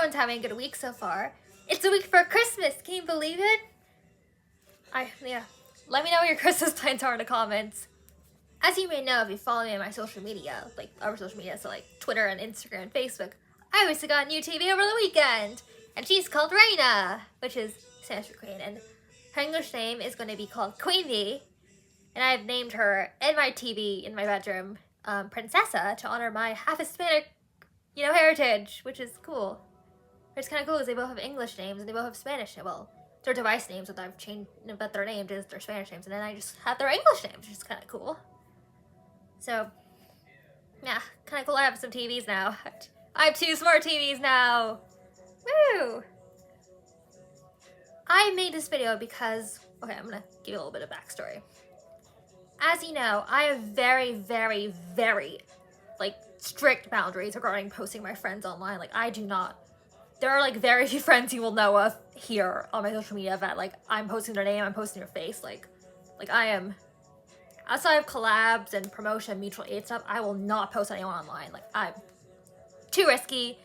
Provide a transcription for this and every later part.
everyone's having a good week so far. It's a week for Christmas. Can you believe it? Yeah. Let me know what your Christmas plans are in the comments. As you may know, if you follow me on my social media, like our social media, so like Twitter and Instagram and Facebook, I recently got a new TV over the weekend, and she's called Reina, which is Spanish for queen, and her English name is going to be called Queenie, and I've named her in my TV in my bedroom Princessa to honor my half Hispanic, heritage, which is cool. It's kind of cool because they both have English names and they both have Spanish names. Well, their device names that I've changed, but their names is their Spanish names, and then I just have their English names, which is kind of cool. So, yeah, kind of cool. I have some TVs now. I have 2 smart TVs now. Woo! I made this video because, okay, I'm gonna give you a little bit of backstory. As you know, I have very, very, very, strict boundaries regarding posting my friends online. I do not. There are, very few friends you will know of here on my social media that, I'm posting their name, I'm posting their face. I am, outside of collabs and promotion, mutual aid stuff, I will not post anyone online. I'm too risky.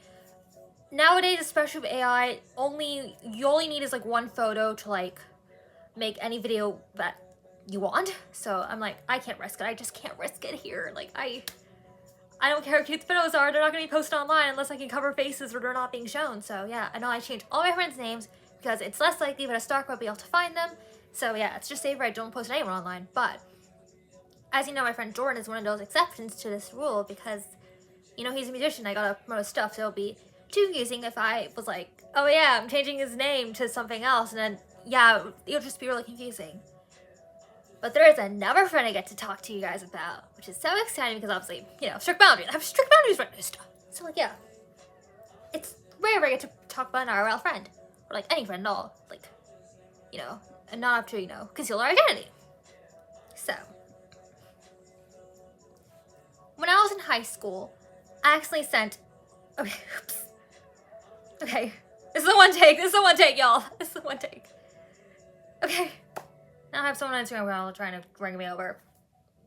Nowadays, especially with AI, you only need is, one photo to, make any video that you want. So I'm I can't risk it. I just can't risk it here. I don't care how cute the photos are. They're not going to be posted online unless I can cover faces or they're not being shown. So yeah, I know I changed all my friends' names because it's less likely that a stalker will be able to find them. So yeah, it's just safer I don't post anyone online. But as you know, my friend Jordan is one of those exceptions to this rule because, he's a musician. I gotta promote his stuff, so it'll be too confusing if I was oh yeah, I'm changing his name to something else, and then yeah, it'll just be really confusing. But there is another friend I get to talk to you guys about, which is so exciting because obviously, strict boundaries. I have strict boundaries for this stuff. So yeah, it's rare I get to talk about an IRL friend, or any friend at all, and not have to, conceal their identity. So, when I was in high school, I accidentally sent, oops. Okay, this is the one take, y'all. This is the one take. Okay. Now I have someone on Instagram trying to bring me over.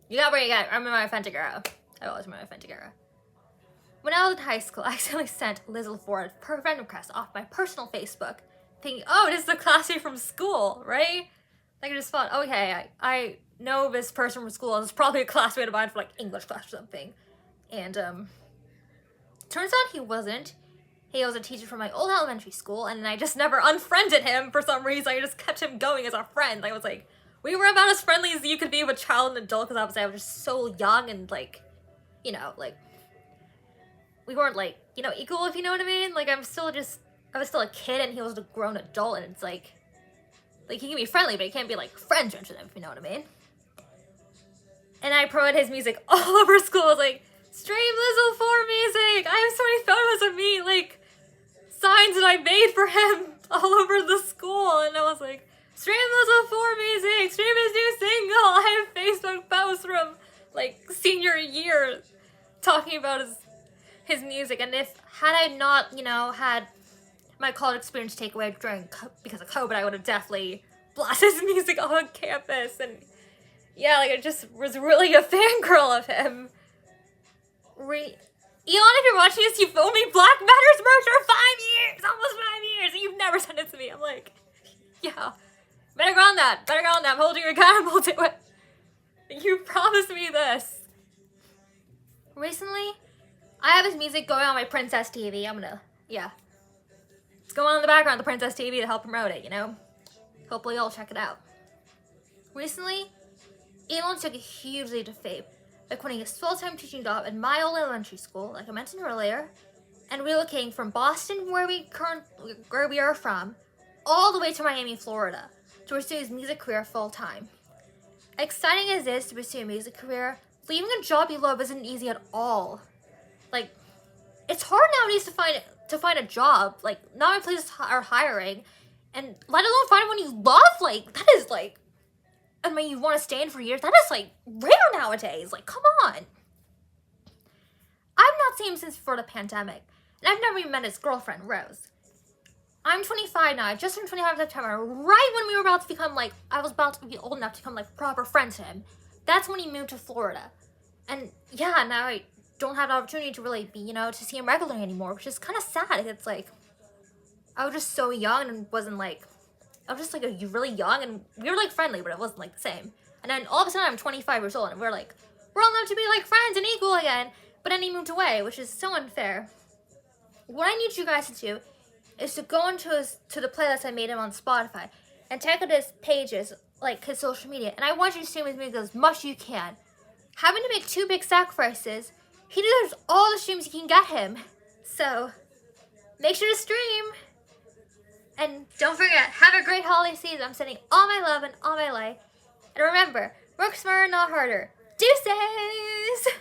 You got what you got. I'm in my authentic era. I always remember my authentic era. When I was in high school, I accidentally sent Lizzle4 a friend request off my personal Facebook, thinking, oh, this is the classmate from school, right? I just thought, okay, I know this person from school, and it's probably a classmate of mine for English class or something. And turns out he wasn't. He was a teacher from my old elementary school, and I just never unfriended him for some reason. I just kept him going as a friend. I was we were about as friendly as you could be with a child and adult, because obviously I was just so young and we weren't equal, if you know what I mean. I was still a kid and he was a grown adult, and it's he can be friendly, but he can't be friends with him, if you know what I mean. And I promoted his music all over school. I was stream Lizzle4 music! I have so many photos of me, signs that I made for him all over the school, and I was stream Lizzle4 music! Stream his new single! I have Facebook posts from, senior year talking about his music, and had I not, had my college experience take away because of COVID, I would have definitely blasted his music on campus, and yeah, I just was really a fangirl of him. Elon, if you're watching this, you've owed me Black Matters merch for 5 years! Almost 5 years! And you've never sent it to me. I'm yeah. Better go on that. I'm holding you accountable to it. You promised me this. Recently, I have his music going on my Princess TV. It's going on in the background, the Princess TV, to help promote it, Hopefully you'll check it out. Recently, Elon took a huge leap of faith by quitting his full-time teaching job at my old elementary school, like I mentioned earlier, and relocating from Boston, where we are from, all the way to Miami, Florida, to pursue his music career full-time. Exciting as it is to pursue a music career, leaving a job you love isn't easy at all. It's hard nowadays to find a job. Not many places are hiring, and let alone find one you love. That is you want to stay in for years. That is rare nowadays. Come on. I've not seen him since before the pandemic, and I've never even met his girlfriend, Rose. I'm 25 now. I just turned 25 in September, right when we were about to become I was about to be old enough to become proper friends to him. That's when he moved to Florida. And yeah, now I don't have the opportunity to really be, to see him regularly anymore, which is kind of sad. It's I was just so young and wasn't like, I was just like really young and we were like friendly, but it wasn't like the same. And then all of a sudden I'm 25 years old and we're all allowed to be like friends and equal again. But then he moved away, which is so unfair. What I need you guys to do is to go into to the playlist I made him on Spotify and check out his pages, like his social media. And I want you to stream his music as much as you can. Having to make 2 big sacrifices, he deserves all the streams you can get him. So make sure to stream. And don't forget, have a great holiday season. I'm sending all my love and all my light. And remember, work smarter, not harder. Deuces!